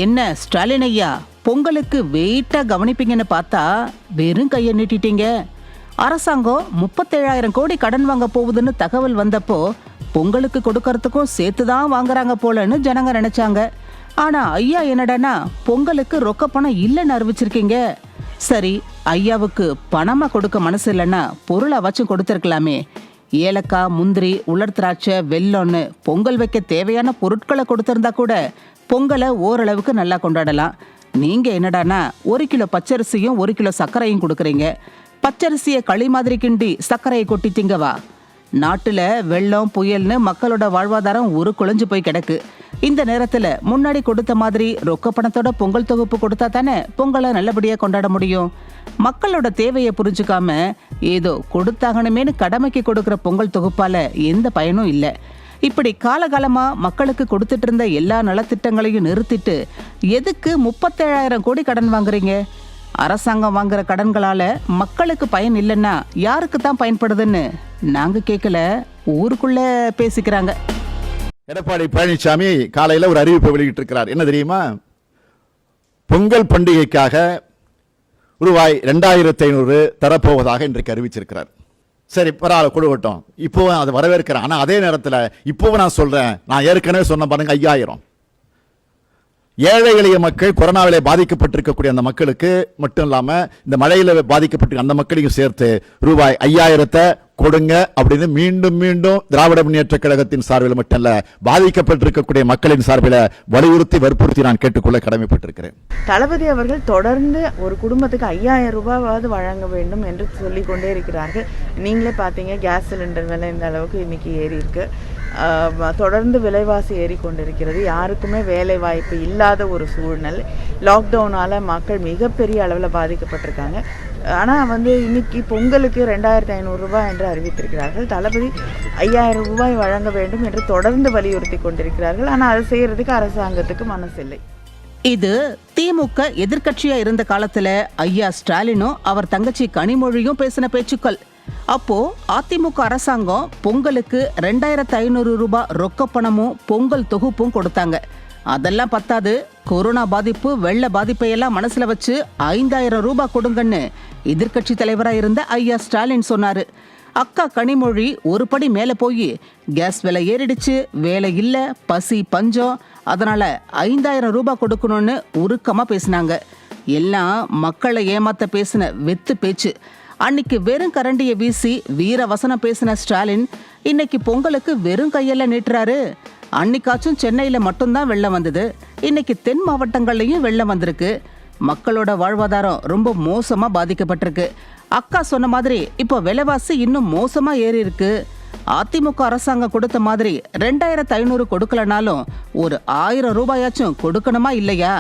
என்ன ஸ்டாலின் ஐயா, பொங்கலுக்கு வெயிட்டா கவனிப்பீங்கன்னு பார்த்தா வெறும் கையை நீட்டிட்டீங்க. அரசாங்கம் 37,000 கோடி கடன் வாங்க போகுதுன்னு தகவல் வந்தப்போ பொங்கலுக்கு கொடுக்கறதுக்கும் சேர்த்துதான் வாங்குறாங்க போலன்னு ஜனங்க நினைச்சாங்க. ஆனா ஐயா என்னடானா பொங்கலுக்கு ரொக்க பணம் இல்லைன்னு அறிவிச்சிருக்கீங்க. சரி, ஐயாவுக்கு பணமா கொடுக்க மனசு இல்லைன்னா பொருளை வச்சும் கொடுத்துருக்கலாமே. ஏலக்காய், முந்திரி, உலர் திராட்சை, வெல்லம்னு பொங்கல் வைக்க தேவையான பொருட்களை கொடுத்திருந்தா கூட பொங்கலை ஓரளவுக்கு நல்லா கொண்டாடலாம். நீங்க என்னடானா 1 கிலோ பச்சரிசியும் 1 கிலோ சர்க்கரையும் கொடுக்குறீங்க. பச்சரிசியை களி மாதிரி கிண்டி சர்க்கரையை கொட்டி திங்கவா? நாட்டுல வெள்ளம் புயல்னு மக்களோட வாழ்வாதாரம் குலைஞ்சு போய் கிடக்கு. இந்த நேரத்துல முன்னாடி கொடுத்த மாதிரி ரொக்க பணத்தோட பொங்கல் தொகுப்பு கொடுத்தா தானே பொங்கலை நல்லபடியா கொண்டாட முடியும். மக்களோட தேவையை புரிஞ்சுக்காம ஏதோ கொடுத்தாகணுமேனு கடமைக்கு கொடுக்கிற பொங்கல் தொகுப்பால எந்த பயனும் இல்லை. இப்படி காலகாலமா மக்களுக்கு கொடுத்துட்டு இருந்த எல்லா நலத்திட்டங்களையும் நிறுத்திட்டு எதுக்கு 37,000 கோடி கடன் வாங்குறீங்க? அரசாங்கம் வாங்குற கடன்களால மக்களுக்கு பயன் இல்லைன்னா யாருக்கு தான் பயன்படுதுன்னு நாங்க கேட்கல, ஊருக்குள்ள பேசிக்கிறாங்க. எடப்பாடி பழனிசாமி காலையில் ஒரு அறிவிப்பை வெளியிட்டு இருக்கிறார். என்ன தெரியுமா? பொங்கல் பண்டிகைக்காக ரூபாய் 2,500 தரப்போவதாக இன்றைக்கு அறிவிச்சிருக்கிறார். சரி, பரவாயில்ல, கொடுக்கட்டும். இப்போவும் அதை வரவேற்கிறேன். ஆனால் அதே நேரத்தில் இப்போவும் நான் சொல்றேன், நான் ஏற்கனவே சொன்ன பாருங்க, 5,000 ஏழை எளிய மக்கள், கொரோனாவிலே பாதிக்கப்பட்டிருக்கக்கூடிய அந்த மக்களுக்கு மட்டும் இல்லாம இந்த மழையில பாதிக்கப்பட்டிருக்க அந்த மக்களையும் சேர்த்து ரூபாய் 5,000 கொடுங்க அப்படின்னு மீண்டும் மீண்டும் திராவிட முன்னேற்ற கழகத்தின் சார்பில் மட்டுமல்ல, பாதிக்கப்பட்டிருக்கக்கூடிய மக்களின் சார்பில் வற்புறுத்தி நான் கேட்டுக்கொள்ள கடமைப்பட்டிருக்கிறேன். தளபதி அவர்கள் தொடர்ந்து ஒரு குடும்பத்துக்கு 5,000 ரூபாயாவது வழங்க வேண்டும் என்று சொல்லிக் கொண்டே இருக்கிறார்கள். நீங்களே பார்த்தீங்க, கேஸ் சிலிண்டர் விலை இந்த அளவுக்கு இன்னைக்கு ஏறி இருக்கு. தொடர்ந்து விலைவாசி ஏறிக்கொண்டிருக்கிறது. யாருக்குமே வேலை வாய்ப்பு இல்லாத ஒரு சூழ்நிலை. லாக்டவுனால் மக்கள் மிகப்பெரிய அளவில் பாதிக்கப்பட்டிருக்காங்க. ஆனால் இன்னைக்கு பொங்கலுக்கு 2,500 ரூபாய் என்று அறிவித்திருக்கிறார்கள். தளபதி 5,000 ரூபாய் வழங்க வேண்டும் என்று தொடர்ந்து வலியுறுத்தி கொண்டிருக்கிறார்கள். ஆனால் அதை செய்யறதுக்கு அரசாங்கத்துக்கு மனசில்லை. இது திமுக எதிர்கட்சியா இருந்த காலத்துல ஐயா ஸ்டாலினும் அவர் தங்கச்சி கனிமொழியும் பேசின பேச்சுக்கள். அப்போ அதிமுக அரசாங்கம் பொங்கலுக்கு 2,500 ரூபாய் ரொக்க பணமும் பொங்கல் தொகுப்பும் கொடுத்தாங்க. அதெல்லாம் பத்தாது, கொரோனா பாதிப்பு, வெள்ள பாதிப்பையெல்லாம் மனசுல வச்சு 5,000 ரூபாய் கொடுங்கன்னு எதிர்கட்சி தலைவரா இருந்த ஐயா ஸ்டாலின் சொன்னாரு. அக்கா கனிமொழி ஒரு படி மேல போய் கேஸ் விலை ஏறிடுச்சு, வேலை இல்ல, பசி பஞ்சம், அதனால 5,000 ரூபாய் கொடுக்கணும்னு உருக்கமா பேசினாங்க. எல்லாம் மக்களை ஏமாத்த பேசின வெத்து பேச்சு. அன்னைக்கு வெறும் கரண்டியை வீசி வீர வசனம் பேசின ஸ்டாலின் இன்னைக்கு பொங்கலுக்கு வெறும் கையெல்லாம் நீட்டுறாரு. அன்னைக்காச்சும் சென்னையில மட்டும்தான் வெள்ளம் வந்தது, இன்னைக்கு தென் மாவட்டங்கள்லயும் வெள்ளம் வந்திருக்கு. மக்களோட வாழ்வாதாரம் ரொம்ப மோசமா பாதிக்கப்பட்டிருக்கு. அக்கா சொன்ன மாதிரி இப்போ விலைவாசி இன்னும் மோசமா ஏறி இருக்கு. அதிமுக அரசாங்கம் கொடுத்த மாதிரி 2,500 கொடுக்கலனாலும் ஒரு 1,000 ரூபாயாச்சும் கொடுக்கணுமா இல்லையா?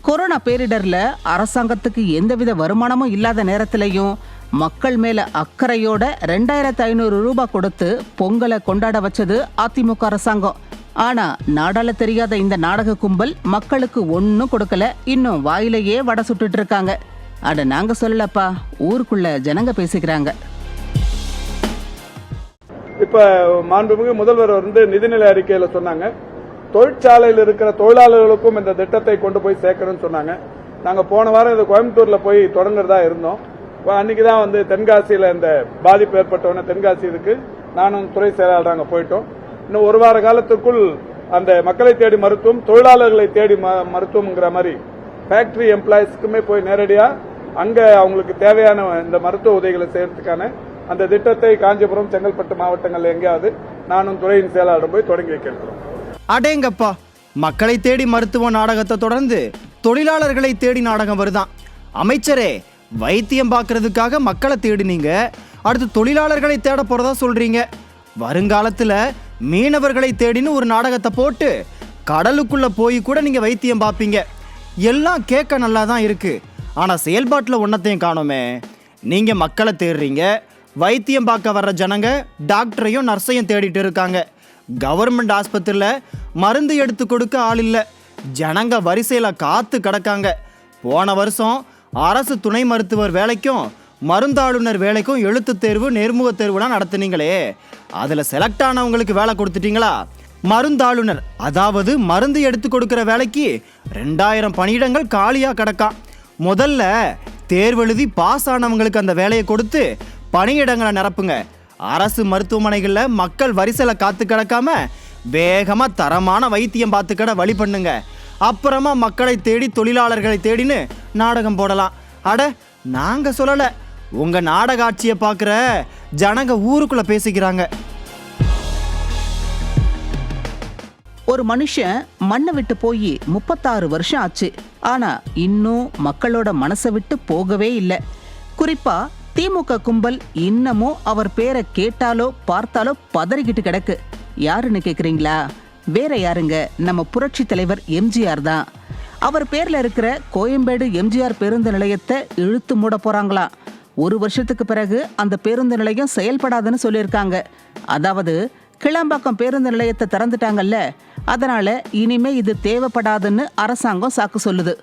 கொரோனா பேரிடர்ல அரசாங்கத்துக்கு எந்தவித வருமானமும் இல்லாத நேரத்திலையும் மக்கள் மேல அக்கறையோட 2,500 ரூபாய் கொடுத்து பொங்கலை கொண்டாட வச்சது அதிமுக அரசாங்கம். ஆனா நாடால தெரியாத இந்த நாடக கும்பல் மக்களுக்கு ஒன்னும் கொடுக்கல, இன்னும் வாயிலேயே வடை சுட்டுட்டு இருக்காங்க. அட நாங்க சொல்லலப்பா, ஊருக்குள்ள ஜனங்க பேசிக்கிறாங்க. இப்ப மாண்புமிகு முதல்வர் நிதிநிலை அறிக்கையில சொன்னாங்க, தொழிற்சாலையில் இருக்கிற தொழிலாளர்களுக்கும் இந்த திட்டத்தை கொண்டு போய் சேர்க்கணும்னு சொன்னாங்க. நாங்க போன வாரம் இது கோயம்புத்தூர்ல போய் தொடங்குறதா இருந்தோம். அன்னைக்குதான் தென்காசியில இந்த பாதிப்பு ஏற்பட்டவன தென்காசி இருக்கு, நானும் துறை செயலாளராக போயிட்டோம். இன்னும் ஒரு வார காலத்துக்குள் அந்த மக்களை தேடி மருத்துவம், தொழிலாளர்களை தேடி மருத்துவம்ங்கிற மாதிரி ஃபேக்டரி எம்ப்ளாயிஸ்க்குமே போய் நேரடியா அங்க அவங்களுக்கு தேவையான இந்த மருத்துவ உதவிகளை செய்யறதுக்கான அந்த திட்டத்தை காஞ்சிபுரம், செங்கல்பட்டு மாவட்டங்கள் எங்கேயாவது நானும் துறையின் செயலாளர் போய் தொடங்கி வைக்கிறோம். அடேங்கப்பா, மக்களை தேடி மருத்துவ நாடகத்தை தொடர்ந்து தொழிலாளர்களை தேடி நாடகம் வருதான். அமைச்சரே, வைத்தியம் பார்க்கறதுக்காக மக்களை தேடினீங்க, அடுத்து தொழிலாளர்களை தேட போறதா சொல்றீங்க. வருங்காலத்துல மீனவர்களை தேடின்னு ஒரு நாடகத்தை போட்டு கடலுக்குள்ள போய் கூட நீங்க வைத்தியம் பார்ப்பீங்க. எல்லாம் கேட்க நல்லா தான் இருக்கு, ஆனா செயல்பாட்டில் ஒன்னத்தையும் காணோமே. நீங்க மக்களை தேடுறீங்க, வைத்தியம் பார்க்க வர்ற ஜனங்க டாக்டரையும் நர்ஸையும் தேடிட்டு இருக்காங்க. கவர்மெண்ட் ஆஸ்பத்திரியில் மருந்து எடுத்து கொடுக்க ஆள் இல்லை, ஜனங்க வரிசையில் காத்து கிடக்காங்க. போன வருஷம் அரசு துணை மருத்துவர் வேலைக்கும் மருந்தாளுநர் வேலைக்கும் எழுத்து தேர்வு நேர்முக தேர்வுலாம் நடத்துனீங்களே, அதில் செலக்ட் ஆனவங்களுக்கு வேலை கொடுத்துட்டீங்களா? மருந்தாளுநர், அதாவது மருந்து எடுத்து கொடுக்குற வேலைக்கு 2000 பணியிடங்கள் காலியாக கிடக்காம். முதல்ல தேர்வெழுதி பாஸ் ஆனவங்களுக்கு அந்த வேலையை கொடுத்து பணியிடங்களை நிரப்புங்க. அரசு மருத்துவமனைகளில் மக்கள் வரிசையில் காத்து கிடக்காம வேகமாக தரமான வைத்தியம் பார்த்துக்கட வழி பண்ணுங்க. அப்புறமா மக்களை தேடி தொழிலாளர்களை தேடின்னு நாடகம் போடலாம். அட, நாங்கள் சொல்லலை, உங்கள் நாடக ஆட்சியை பார்க்குற ஜனங்க ஊருக்குள்ளே பேசிக்கிறாங்க. ஒரு மனுஷன் மண்ணை விட்டு போய் 36 வருஷம் ஆச்சு. ஆனா இன்னும் மக்களோட மனசை விட்டு போகவே இல்லை. குறிப்பா திமுக கும்பல் இன்னமும் அவர் பேரை கேட்டாலோ பார்த்தாலோ பதறிக்கிட்டு கிடக்கு. யாருன்னு கேக்குறீங்களா? வேற யாருங்க, நம்ம புரட்சி தலைவர் எம்ஜிஆர் தான். அவர் பேர்ல இருக்கிற கோயம்பேடு எம்ஜிஆர் பேருந்து நிலையத்தை இழுத்து மூட போறாங்களாம். 1 வருஷத்துக்கு பிறகு அந்த பேருந்து நிலையம் செயல்படாதுன்னு சொல்லியிருக்காங்க. அதாவது கிளாம்பாக்கம் பேருந்து நிலையத்தை திறந்துட்டாங்கல்ல, அதனால இனிமே இது தேவைப்படாதுன்னு அரசாங்கம் சாக்கு சொல்லுது.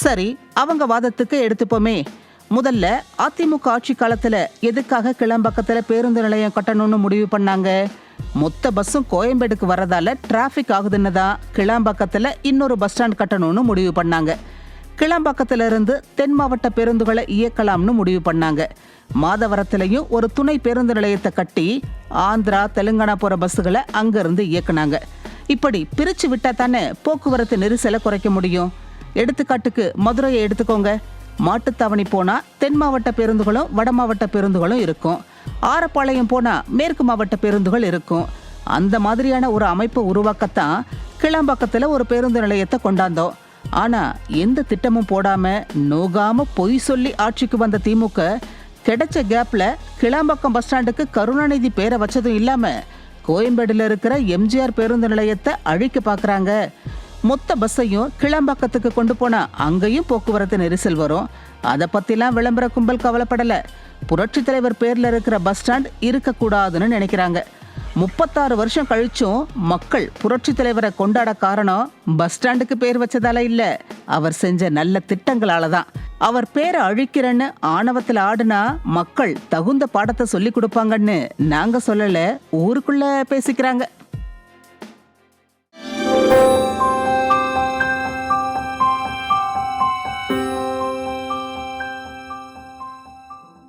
சரி, அவங்க வாதத்துக்கு எடுத்துப்போமே. முதல்ல அதிமுக ஆட்சி காலத்துல எதுக்காக கிளாம்பாக்கத்துல பேருந்து நிலையம் கட்டணும்னு முடிவு பண்ணாங்க? மொத்த பஸ்ஸும் கோயம்பேடுக்கு வர்றதால டிராஃபிக் ஆகுதுன்னு தான் கிளாம்பாக்கத்துல இன்னொரு பஸ் ஸ்டாண்ட் கட்டணும்னு முடிவு பண்ணாங்க. கிளாம்பாக்கத்துல இருந்து தென் மாவட்ட பேருந்துகளை இயக்கலாம்னு முடிவு பண்ணாங்க. மாதவரத்திலையும் ஒரு துணை பேருந்து நிலையத்தை கட்டி ஆந்திரா தெலுங்கானா போற பஸ்ஸுகளை அங்கிருந்து இயக்குனாங்க. இப்படி பிரிச்சு விட்டா தானே போக்குவரத்து நெரிசலை குறைக்க முடியும். எடுத்துக்காட்டுக்கு மதுரையை எடுத்துக்கோங்க. மாட்டுத்தாவணி போனா தென் மாவட்ட பேருந்துகளும் வட மாவட்ட பேருந்துகளும் இருக்கும். ஆரப்பாளையம் போனா மேற்கு மாவட்ட பேருந்துகள் இருக்கும். அந்த மாதிரியான ஒரு அமைப்பை உருவாக்கத்தான் கிளாம்பாக்கத்துல ஒரு பேருந்து நிலையத்தை கொண்டாந்தோம். ஆனா எந்த திட்டமும் போடாம நோகாம பொய் சொல்லி ஆட்சிக்கு வந்த திமுக கிடைச்ச கேப்ல கிளாம்பாக்கம் பஸ் ஸ்டாண்டுக்கு கருணாநிதி பேரை வச்சதும் இல்லாம கோயம்பேடுல இருக்கிற எம்ஜிஆர் பேருந்து நிலையத்தை அழிக்க பாக்குறாங்க. மொத்த பஸ்ஸையும் கிளாம்பாக்கத்துக்கு கொண்டு போனா அங்கேயும் போக்குவரத்து நெரிசல் வரும். அதை பத்திலாம் விளம்பர கும்பல் கவலைப்படல. புரட்சி தலைவர் பேர்ல இருக்கிற பஸ் ஸ்டாண்ட் இருக்கக்கூடாதுன்னு நினைக்கிறாங்க. 36 வருஷம் கழிச்சும் மக்கள் புரட்சி தலைவரை கொண்டாட காரணம் பஸ் ஸ்டாண்டுக்கு பேர் வச்சதால இல்ல, அவர் செஞ்ச நல்ல திட்டங்களால தான். அவர் பேரை அழிக்கிறேன்னு ஆணவத்தில் ஆடுனா மக்கள் தகுந்த பாடத்தை சொல்லி கொடுப்பாங்கன்னு நாங்க சொல்லல, ஊருக்குள்ள பேசிக்கிறாங்க.